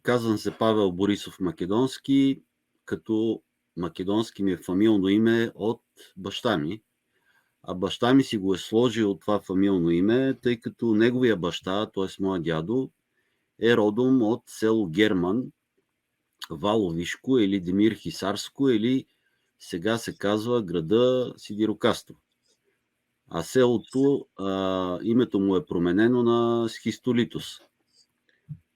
Казвам се Павел Борисов Македонски, като македонски ми е фамилно име от баща ми. А баща ми си го е сложил това фамилно име, тъй като неговия баща, т.е. моя дядо, е родом от село Герман, Валовишко или Демир Хисарско, или сега се казва града Сидирокастро. А селото, името му е променено на Схистолитос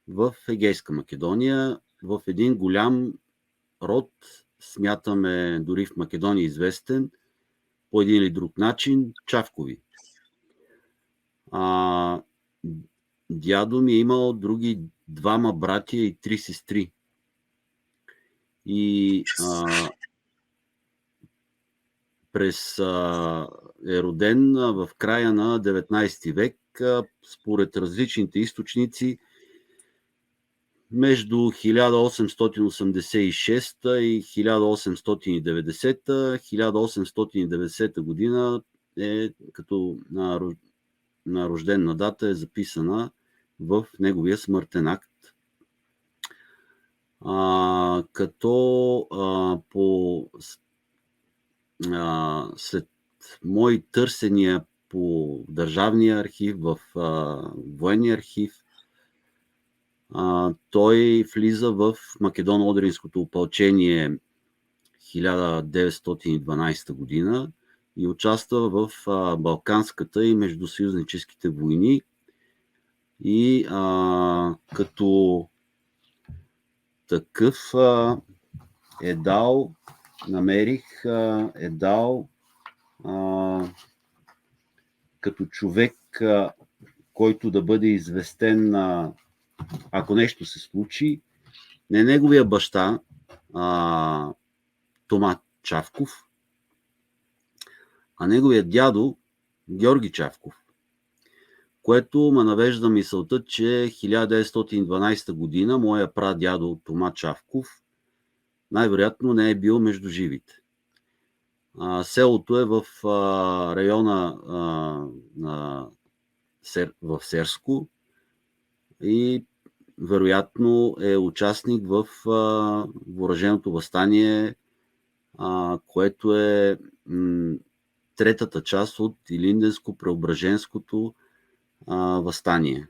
в Егейска Македония, в един голям род, смятаме дори в Македония известен, по един или друг начин, Чавкови. Дядо ми е имал други 2 братя и 3 сестри. И е роден в края на 19 век, според различните източници, между 1886 и 1890. 1890 година е като на рождена дата е записана в неговия смъртен акт. След мои търсения по Държавния архив, в Военния архив, той влиза в Македоно-Одринското опълчение 1912 година и участва в Балканската и междусъюзническите войни. И като такъв като човек, който да бъде известен, ако нещо се случи, не неговия баща Тома Чавков, а неговия дядо Георги Чавков, което ме навежда мисълта, че 1912 година моя прадядо Тома Чавков най-вероятно не е бил между живите. Селото е в района в Серско и вероятно е участник в въоръженото въстание, което е третата част от Илинденско-Преображенското въстание.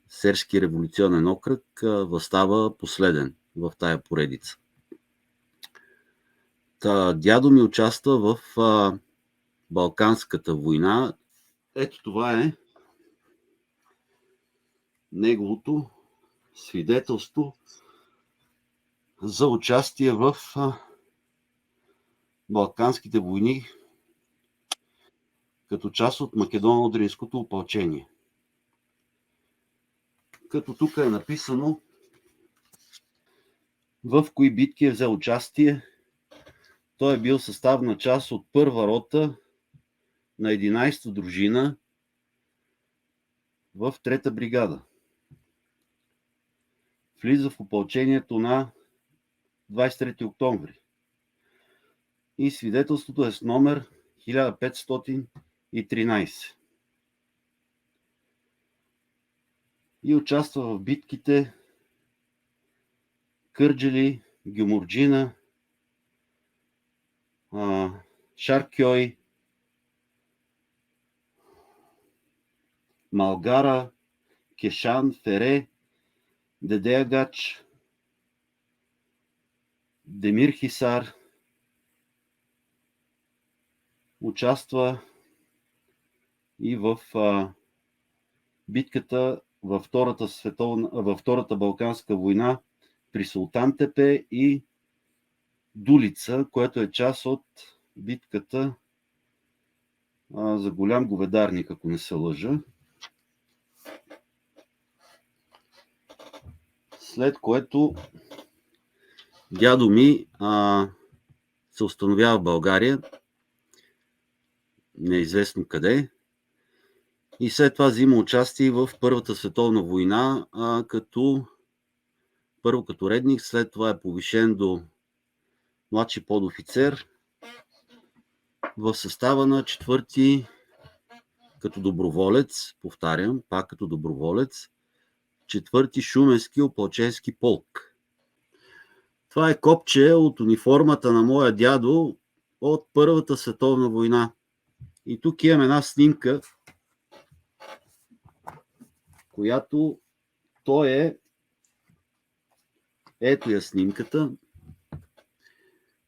Серски революционен окръг въстава последен в тая поредица. Дядо ми участва в Балканската война. Ето това е неговото свидетелство за участие в Балканските войни като част от Македоно-Одринското опълчение. Като тук е написано в кои битки е взел участие. Той е бил съставна част от първа рота на 11-та дружина в 3-та бригада. Влиза в опълчението на 23 октомври. И свидетелството е с номер 1513. И участва в битките Кърджали, Гюмурджина, Шаркьой, Малгара, Кешан, Фере, Дедеягач, Демир Хисар. Участва и в битката във Втората Балканска война при Султан Тепе и Дулица, което е част от битката за Голям Говедарник, ако не се лъжа. След което дядо ми се установява в България, неизвестно къде, и след това взима участие в Първата световна война, първо като редник, след това е повишен до младши подофицер в състава на 4-ти като доброволец, повтарям, пак като доброволец, 4-ти Шуменски опълченски полк. Това е копче от униформата на моя дядо от Първата световна война. И тук имам една снимка, която той е, ето я снимката,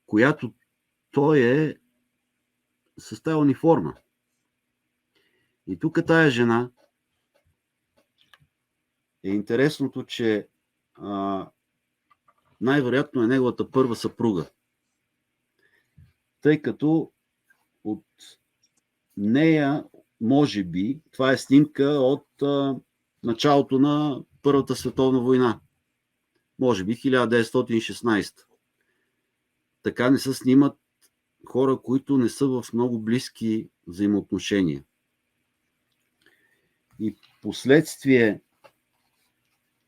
която той е с тази униформа. И тук тая жена е интересното, че най-вероятно е неговата първа съпруга. Тъй като от нея, може би, това е снимка от началото на Първата световна война. Може би 1916. Така не се снимат хора, които не са в много близки взаимоотношения. И последствие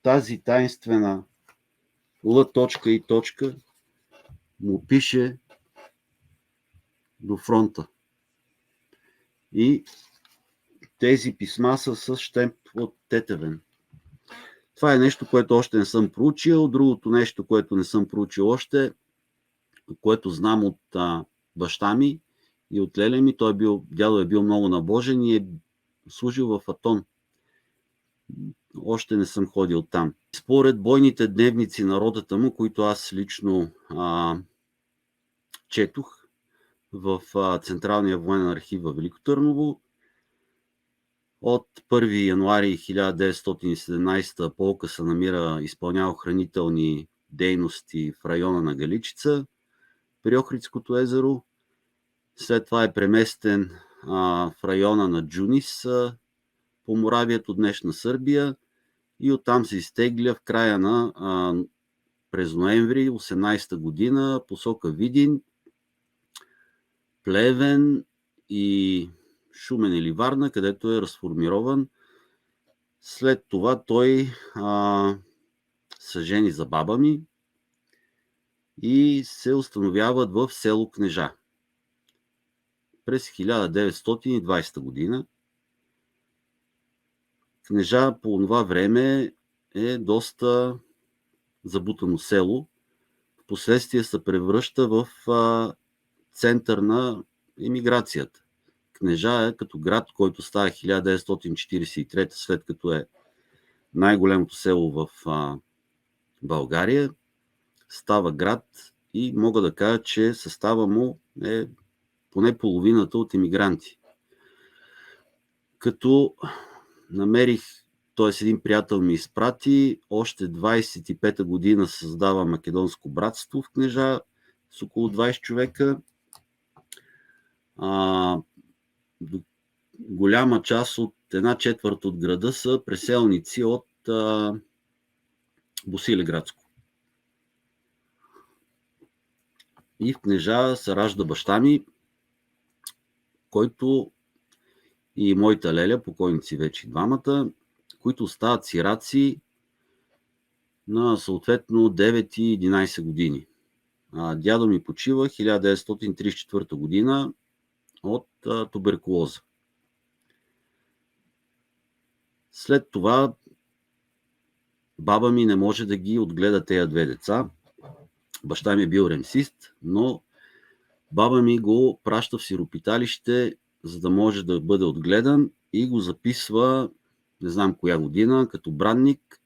тази таинствена Л. и точка му пише до фронта. И тези писма са с щемп от Тетевен. Това е нещо, което още не съм проучил. Другото нещо, което не съм проучил още, което знам от баща ми и от леля ми, дядо е бил много набожен и е служил в Атон. Още не съм ходил там. Според бойните дневници на родата му, които аз лично четох в Централния военен архив във Велико Търново, от 1 януари 1917 полка се изпълнява охранителни дейности в района на Галичица при Охридското езеро. След това е преместен в района на Джунис по Моравието, днешна Сърбия, и оттам се изтегля в края на през ноември 18 година посока Видин, Плевен и Шумен или Варна, където е разформирован. След това той се жени за баба ми и се установяват в село Кнежа през 1920 година. Кнежа по това време е доста забутано село. Впоследствие се превръща в център на емиграцията. Кнежа е като град, който става 1943, след като е най-голямото село в България. Става град и мога да кажа, че състава му е поне половината от емигранти. Като намерих, т.е. един приятел ми изпрати, още 25-та година създава македонско братство в Кнежа с около 20 човека. Голяма част от една четвърт от града са преселници от Босилеградско. И в Кнежа се ражда баща ми, който и моята леля, покойници вече двамата, които стават сираци на съответно 9 и 11 години. Дядо ми почива 1934 година от туберкулоза. След това баба ми не може да ги отгледа тези две деца. Баща ми е бил ремсист, но баба ми го праща в сиропиталище, за да може да бъде отгледан, и го записва, не знам коя година, като бранник,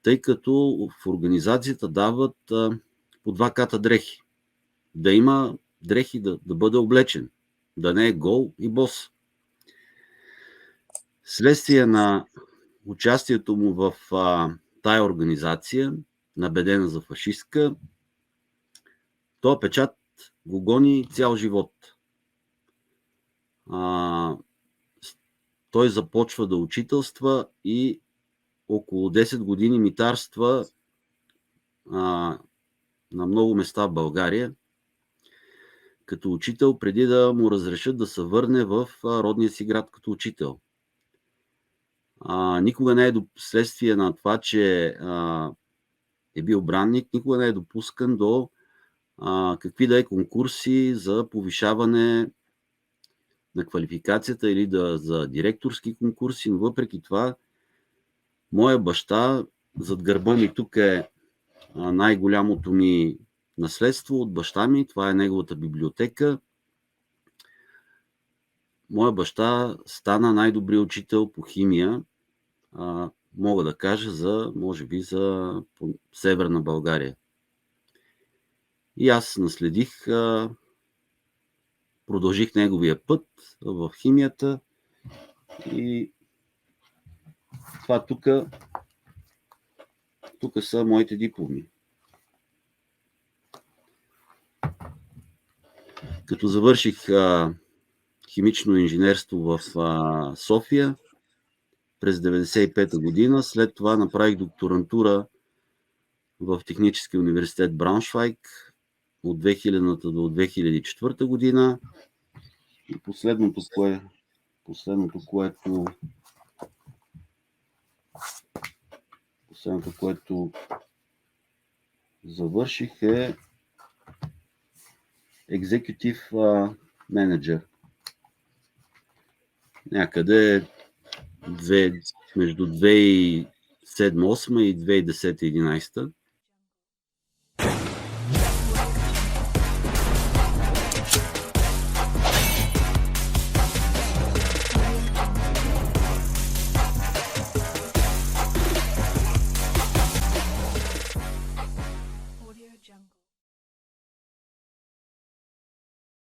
тъй като в организацията дават по 2 ката дрехи. Да има дрехи, да бъде облечен, да не е гол и бос. Следствие на участието му в тая организация, набедена за фашистка, този печат го гони цял живот. Той започва да учителства и около 10 години митарства на много места в България като учител, преди да му разрешат да се върне в родния си град като учител. Никога не е следствие на това, че е бил бранник, никога не е допускан до какви да е конкурси за повишаване на квалификацията или за директорски конкурси, но въпреки това Моя баща, зад гърба ми тук е най-голямото ми наследство от баща ми. Това е неговата библиотека. Моя баща стана най-добрият учител по химия, мога да кажа, може би за Северна България. И аз наследих, продължих неговия път в химията и това тук са моите дипломи. Като завърших химично инженерство в София през 1995 година, след това направих докторантура в Техническия университет Брауншвайг от 2000 до 2004 година. И последното, което завърших е Executive Manager. Някъде между 2007-2008 и 2010-2011.